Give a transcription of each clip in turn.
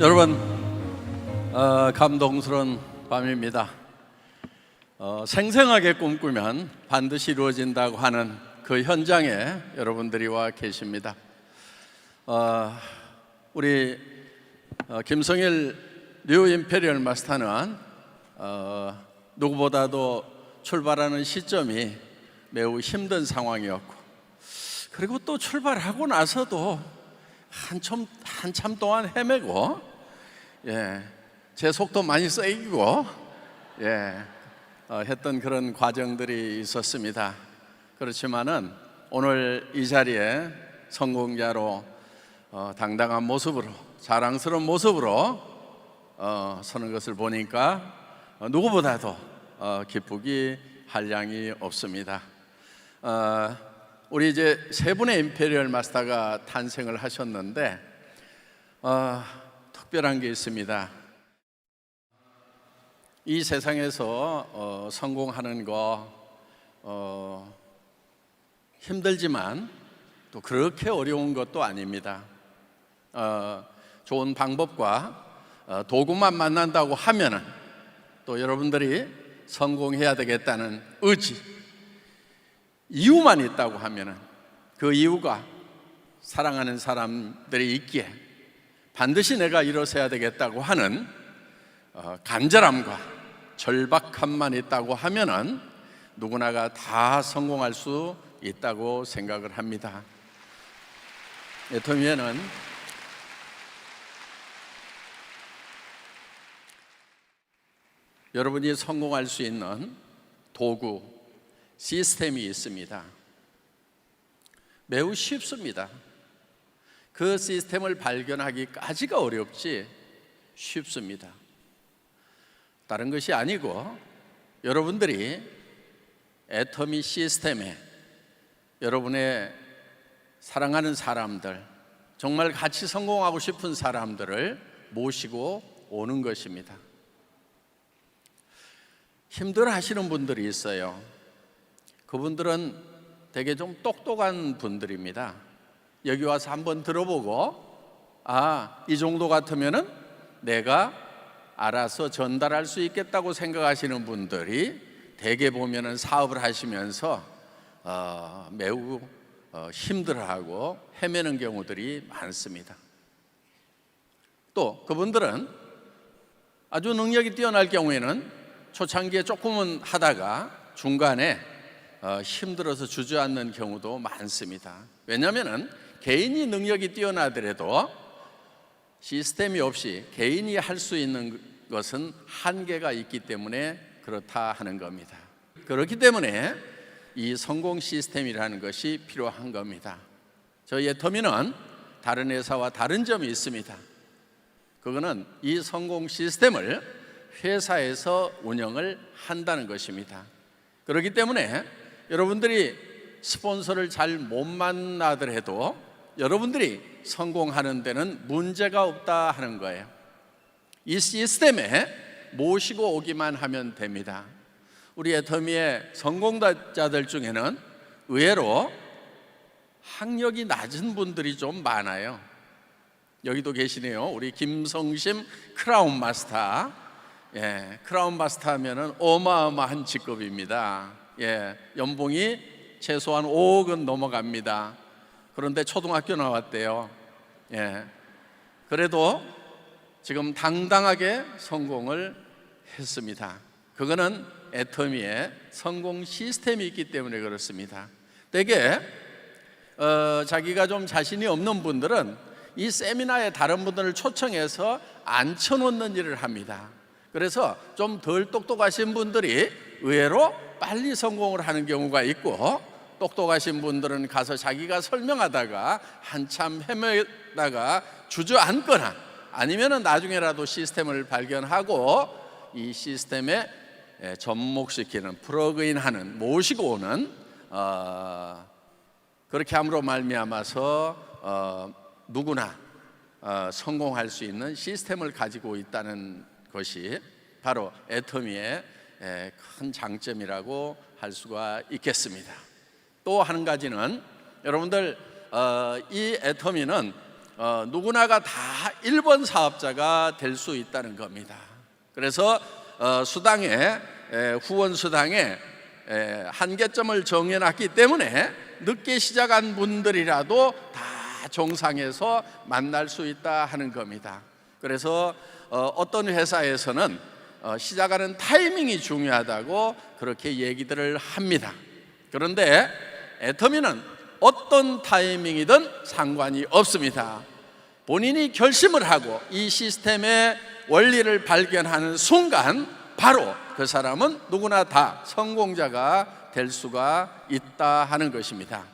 여러분, 감동스러운 밤입니다. 생생하게 꿈꾸면 반드시 이루어진다고 하는 그 현장에 여러분들이 와 계십니다. 우리 김성일 뉴 임페리얼 마스터는 누구보다도 출발하는 시점이 매우 힘든 상황이었고, 그리고 또 출발하고 나서도 한참 동안 헤매고, 제 속도 많이 세이고, 했던 그런 과정들이 있었습니다. 그렇지만은 오늘 이 자리에 성공자로 당당한 모습으로, 자랑스러운 모습으로 서는 것을 보니까 누구보다도 기쁘기 한량이 없습니다. 우리 이제 세 분의 임페리얼 마스터가 탄생을 하셨는데 특별한 게 있습니다. 이 세상에서 성공하는 거 힘들지만 또 그렇게 어려운 것도 아닙니다. 좋은 방법과 도구만 만난다고 하면은 또 여러분들이 성공해야 되겠다는 의지, 이유만 있다고 하면은 그 이유가 사랑하는 사람들이 있기에 반드시 내가 일어서야 되겠다고 하는 간절함과 절박함만 있다고 하면은 누구나가 다 성공할 수 있다고 생각을 합니다. 애터미에는 여러분이 성공할 수 있는 도구, 시스템이 있습니다. 매우 쉽습니다. 그 시스템을 발견하기까지가 어렵지 쉽습니다. 다른 것이 아니고 여러분들이 애터미 시스템에 여러분의 사랑하는 사람들, 정말 같이 성공하고 싶은 사람들을 모시고 오는 것입니다. 힘들어 하시는 분들이 있어요. 그분들은 되게 좀 똑똑한 분들입니다. 여기 와서 한번 들어보고 이 정도 같으면은 내가 알아서 전달할 수 있겠다고 생각하시는 분들이 대개 보면은 사업을 하시면서 매우 힘들어하고 헤매는 경우들이 많습니다. 또 그분들은 아주 능력이 뛰어날 경우에는 초창기에 조금은 하다가 중간에 힘들어서 주저앉는 경우도 많습니다. 왜냐하면 개인이 능력이 뛰어나더라도 시스템이 없이 개인이 할 수 있는 것은 한계가 있기 때문에 그렇다 하는 겁니다. 그렇기 때문에 이 성공 시스템이라는 것이 필요한 겁니다. 저희 애터미는 다른 회사와 다른 점이 있습니다. 그거는 이 성공 시스템을 회사에서 운영을 한다는 것입니다. 그렇기 때문에 여러분들이 스폰서를 잘 못 만나더라도 여러분들이 성공하는 데는 문제가 없다 하는 거예요. 이 시스템에 모시고 오기만 하면 됩니다. 우리 애터미의 성공자들 중에는 의외로 학력이 낮은 분들이 좀 많아요. 여기도 계시네요. 우리 김성심 크라운 마스터. 크라운 마스터 하면은 어마어마한 직급입니다. 연봉이 최소한 5억은 넘어갑니다. 그런데 초등학교 나왔대요. 그래도 지금 당당하게 성공을 했습니다. 그거는 애터미의 성공 시스템이 있기 때문에 그렇습니다. 대개 자기가 좀 자신이 없는 분들은 이 세미나에 다른 분들을 초청해서 앉혀놓는 일을 합니다. 그래서 좀 덜 똑똑하신 분들이 의외로 빨리 성공을 하는 경우가 있고, 똑똑하신 분들은 가서 자기가 설명하다가 한참 헤매다가 주저앉거나 아니면 나중에라도 시스템을 발견하고 이 시스템에 접목시키는, 플러그인하는, 모시고 오는 그렇게 함으로 말미암아서 누구나 성공할 수 있는 시스템을 가지고 있다는 것이 바로 애터미의 큰 장점이라고 할 수가 있겠습니다. 또 한 가지는 여러분들 이 애터미는 누구나가 다 1번 사업자가 될 수 있다는 겁니다. 그래서 수당에 후원 수당에 한계점을 정해놨기 때문에 늦게 시작한 분들이라도 다 정상에서 만날 수 있다 하는 겁니다. 그래서 어떤 회사에서는 시작하는 타이밍이 중요하다고 그렇게 얘기들을 합니다. 그런데 애터미는 어떤 타이밍이든 상관이 없습니다. 본인이 결심을 하고 이 시스템의 원리를 발견하는 순간 바로 그 사람은 누구나 다 성공자가 될 수가 있다 하는 것입니다.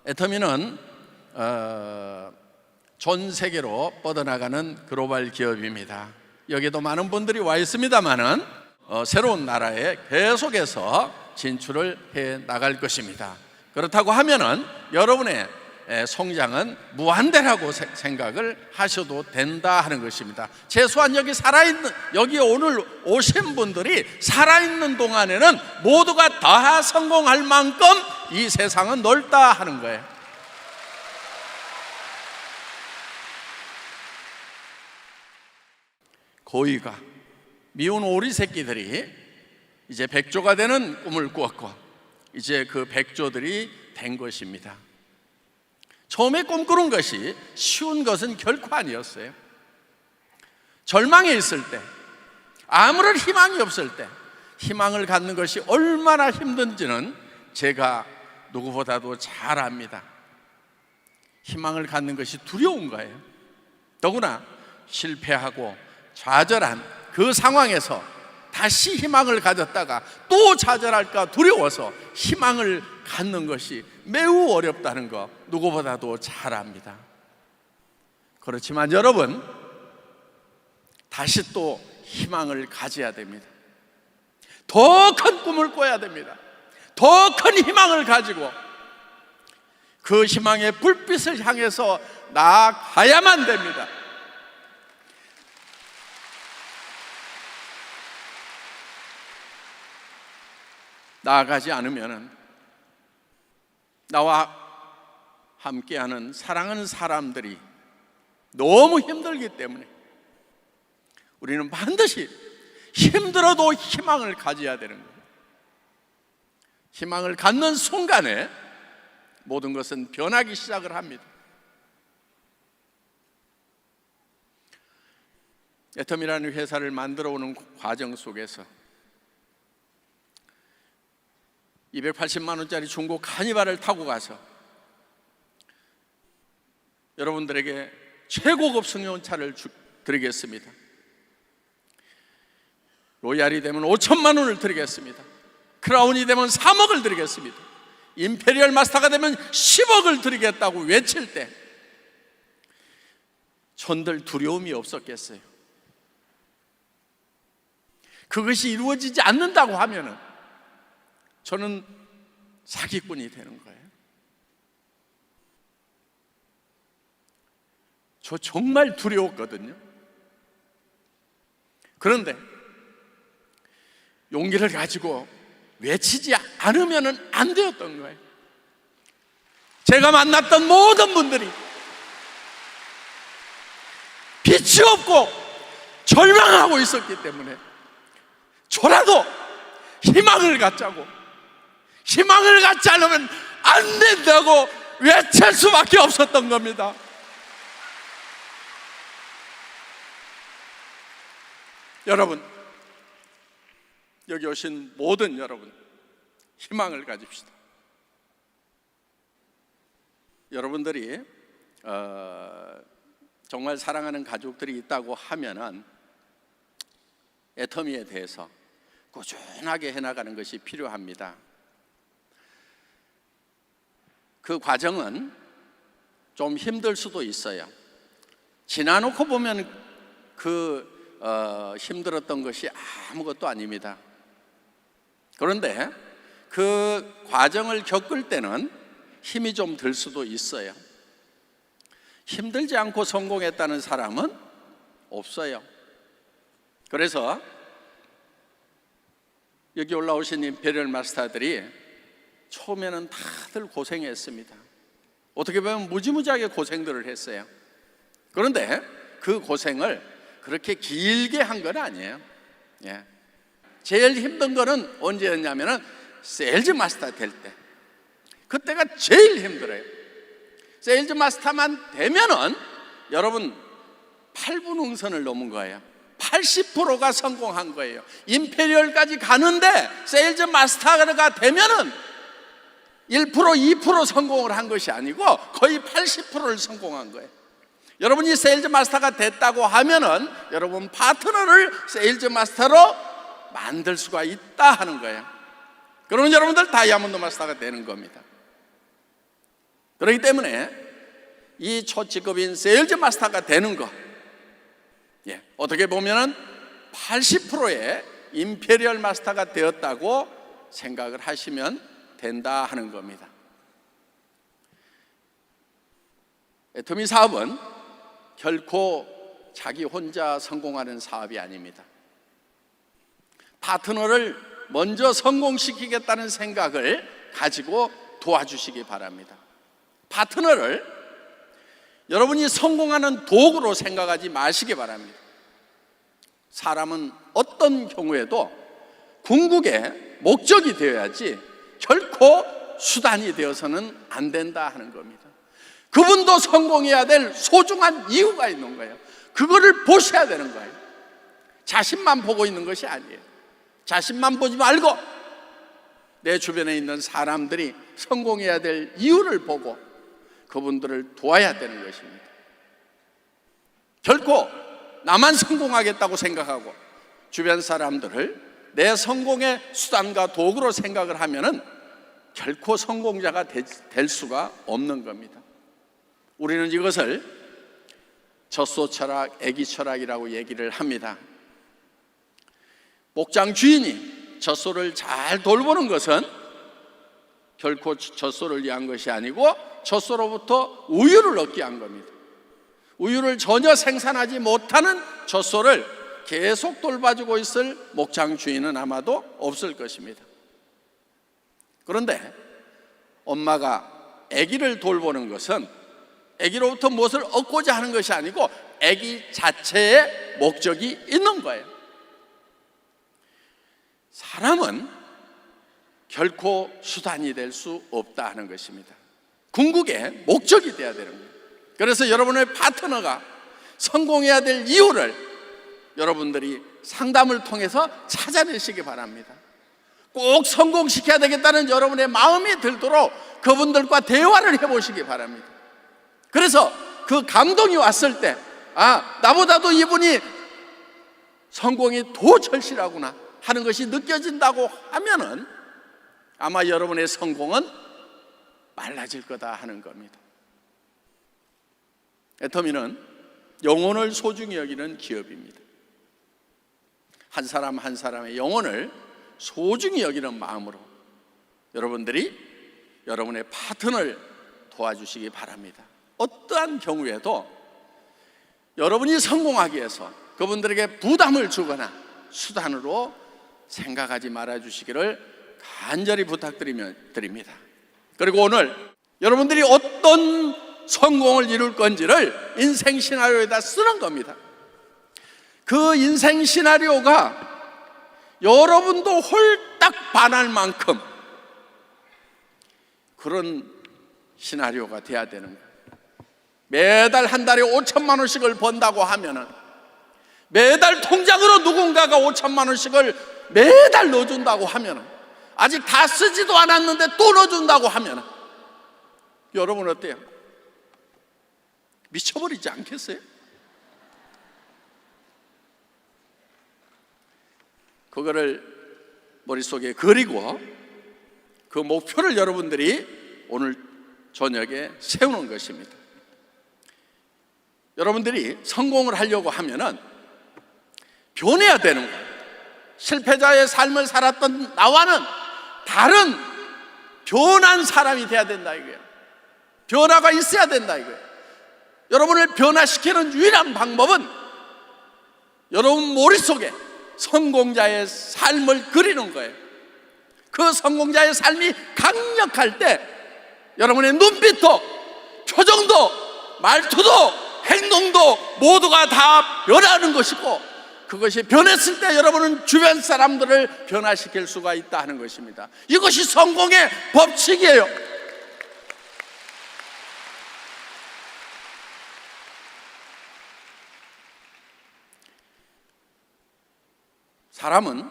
애터미는 전 세계로 뻗어나가는 글로벌 기업입니다. 여기도 많은 분들이 와 있습니다만은 새로운 나라에 계속해서 진출을 해 나갈 것입니다. 그렇다고 하면은 여러분의 성장은 무한대라고 생각을 하셔도 된다 하는 것입니다. 최소한 여기 오늘 오신 분들이 살아있는 동안에는 모두가 다 성공할 만큼 이 세상은 넓다 하는 거예요. 고이가 미운 오리 새끼들이 이제 백조가 되는 꿈을 꾸었고 이제 그 백조들이 된 것입니다. 처음에 꿈꾸는 것이 쉬운 것은 결코 아니었어요. 절망에 있을 때, 아무런 희망이 없을 때 희망을 갖는 것이 얼마나 힘든지는 제가 누구보다도 잘 압니다. 희망을 갖는 것이 두려운 거예요. 더구나 실패하고 좌절한 그 상황에서 다시 희망을 가졌다가 또 좌절할까 두려워서 희망을 갖는 것이 매우 어렵다는 거 누구보다도 잘 압니다. 그렇지만 여러분, 다시 또 희망을 가져야 됩니다. 더 큰 꿈을 꿔야 됩니다. 더 큰 희망을 가지고 그 희망의 불빛을 향해서 나아가야만 됩니다. 나아가지 않으면 나와 함께하는 사랑하는 사람들이 너무 힘들기 때문에 우리는 반드시 힘들어도 희망을 가져야 되는 거예요. 희망을 갖는 순간에 모든 것은 변하기 시작을 합니다. 애텀이라는 회사를 만들어 오는 과정 속에서 280만 원짜리 중고 카니발을 타고 가서 여러분들에게 최고급 승용차를 드리겠습니다. 로얄이 되면 5천만 원을 드리겠습니다. 크라운이 되면 3억을 드리겠습니다. 임페리얼 마스터가 되면 10억을 드리겠다고 외칠 때 전들 두려움이 없었겠어요? 그것이 이루어지지 않는다고 하면은 저는 사기꾼이 되는 거예요. 저 정말 두려웠거든요. 그런데 용기를 가지고 외치지 않으면 안 되었던 거예요. 제가 만났던 모든 분들이 빛이 없고 절망하고 있었기 때문에 저라도 희망을 갖자고, 희망을 갖지 않으면 안 된다고 외칠 수밖에 없었던 겁니다. 여러분, 여기 오신 모든 여러분, 희망을 가집시다. 여러분들이 정말 사랑하는 가족들이 있다고 하면은 애터미에 대해서 꾸준하게 해나가는 것이 필요합니다. 그 과정은 좀 힘들 수도 있어요. 지나놓고 보면 힘들었던 것이 아무것도 아닙니다. 그런데 그 과정을 겪을 때는 힘이 좀 들 수도 있어요. 힘들지 않고 성공했다는 사람은 없어요. 그래서 여기 올라오신 임페리얼 마스터들이 처음에는 다들 고생했습니다. 어떻게 보면 무지무지하게 고생들을 했어요. 그런데 그 고생을 그렇게 길게 한 건 아니에요. 예. 제일 힘든 거는 언제였냐면은 세일즈 마스터 될 때, 그때가 제일 힘들어요. 세일즈 마스터만 되면은 여러분 8분 응선을 넘은 거예요. 80%가 성공한 거예요. 임페리얼까지 가는데 세일즈 마스터가 되면은 1%, 2% 성공을 한 것이 아니고 거의 80%를 성공한 거예요. 여러분이 세일즈 마스터가 됐다고 하면은 여러분 파트너를 세일즈 마스터로 만들 수가 있다 하는 거예요. 그러면 여러분들 다이아몬드 마스터가 되는 겁니다. 그렇기 때문에 이 초직급인 세일즈 마스터가 되는 것, 어떻게 보면은 80%의 임페리얼 마스터가 되었다고 생각을 하시면 된다 하는 겁니다. 애터미 사업은 결코 자기 혼자 성공하는 사업이 아닙니다. 파트너를 먼저 성공시키겠다는 생각을 가지고 도와주시기 바랍니다. 파트너를 여러분이 성공하는 도구로 생각하지 마시기 바랍니다. 사람은 어떤 경우에도 궁극의 목적이 되어야지 결코 수단이 되어서는 안 된다 하는 겁니다. 그분도 성공해야 될 소중한 이유가 있는 거예요. 그거를 보셔야 되는 거예요. 자신만 보고 있는 것이 아니에요. 자신만 보지 말고 내 주변에 있는 사람들이 성공해야 될 이유를 보고 그분들을 도와야 되는 것입니다. 결코 나만 성공하겠다고 생각하고 주변 사람들을 내 성공의 수단과 도구로 생각을 하면은 결코 성공자가 될 수가 없는 겁니다. 우리는 이것을 젖소 철학, 애기 철학이라고 얘기를 합니다. 목장 주인이 젖소를 잘 돌보는 것은 결코 젖소를 위한 것이 아니고 젖소로부터 우유를 얻기 위한 겁니다. 우유를 전혀 생산하지 못하는 젖소를 계속 돌봐주고 있을 목장 주인은 아마도 없을 것입니다. 그런데 엄마가 아기를 돌보는 것은 아기로부터 무엇을 얻고자 하는 것이 아니고 아기 자체의 목적이 있는 거예요. 사람은 결코 수단이 될 수 없다 하는 것입니다. 궁극의 목적이 되어야 되는 거예요. 그래서 여러분의 파트너가 성공해야 될 이유를 여러분들이 상담을 통해서 찾아내시기 바랍니다. 꼭 성공시켜야 되겠다는 여러분의 마음이 들도록 그분들과 대화를 해보시기 바랍니다. 그래서 그 감동이 왔을 때, 나보다도 이분이 성공이 더 절실하구나 하는 것이 느껴진다고 하면은 아마 여러분의 성공은 빨라질 거다 하는 겁니다. 애터미는 영혼을 소중히 여기는 기업입니다. 한 사람 한 사람의 영혼을 소중히 여기는 마음으로 여러분들이 여러분의 파트너를 도와주시기 바랍니다. 어떠한 경우에도 여러분이 성공하기 위해서 그분들에게 부담을 주거나 수단으로 생각하지 말아주시기를 간절히 부탁드립니다. 그리고 오늘 여러분들이 어떤 성공을 이룰 건지를 인생 시나리오에다 쓰는 겁니다. 그 인생 시나리오가 여러분도 홀딱 반할 만큼 그런 시나리오가 돼야 되는 거예요. 매달 한 달에 5천만 원씩을 번다고 하면은 매달 통장으로 누군가가 5천만 원씩을 매달 넣어준다고 하면은 아직 다 쓰지도 않았는데 또 넣어준다고 하면은 여러분 어때요? 미쳐버리지 않겠어요? 그거를 머릿속에 그리고 그 목표를 여러분들이 오늘 저녁에 세우는 것입니다. 여러분들이 성공을 하려고 하면은 변해야 되는 거예요. 실패자의 삶을 살았던 나와는 다른 변한 사람이 돼야 된다 이거예요. 변화가 있어야 된다 이거예요. 여러분을 변화시키는 유일한 방법은 여러분 머릿속에 성공자의 삶을 그리는 거예요. 그 성공자의 삶이 강력할 때 여러분의 눈빛도 표정도, 말투도, 행동도 모두가 다 변하는 것이고, 그것이 변했을 때 여러분은 주변 사람들을 변화시킬 수가 있다 하는 것입니다. 이것이 성공의 법칙이에요. 사람은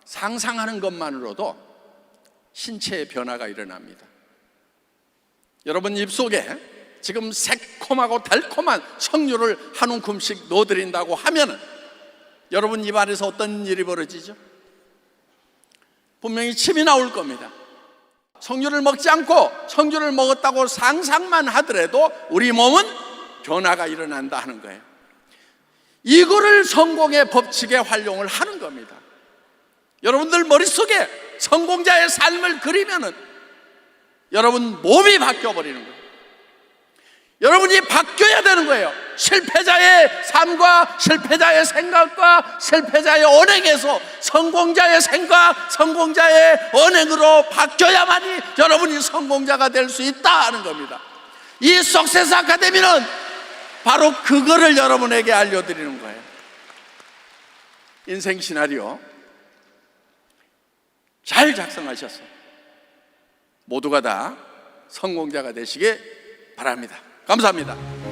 상상하는 것만으로도 신체의 변화가 일어납니다. 여러분 입속에 지금 새콤하고 달콤한 석류를 한 움큼씩 넣어드린다고 하면은 여러분 입 안에서 어떤 일이 벌어지죠? 분명히 침이 나올 겁니다. 석류를 먹지 않고 석류를 먹었다고 상상만 하더라도 우리 몸은 변화가 일어난다 하는 거예요. 이거를 성공의 법칙에 활용을 하는 겁니다. 여러분들 머릿속에 성공자의 삶을 그리면은 여러분 몸이 바뀌어 버리는 거예요. 여러분이 바뀌어야 되는 거예요. 실패자의 삶과 실패자의 생각과 실패자의 언행에서 성공자의 생각, 성공자의 언행으로 바뀌어야만이 여러분이 성공자가 될 수 있다 하는 겁니다. 이 석세스 아카데미는 바로 그거를 여러분에게 알려드리는 거예요. 인생 시나리오 잘 작성하셨어요. 모두가 다 성공자가 되시길 바랍니다. 감사합니다.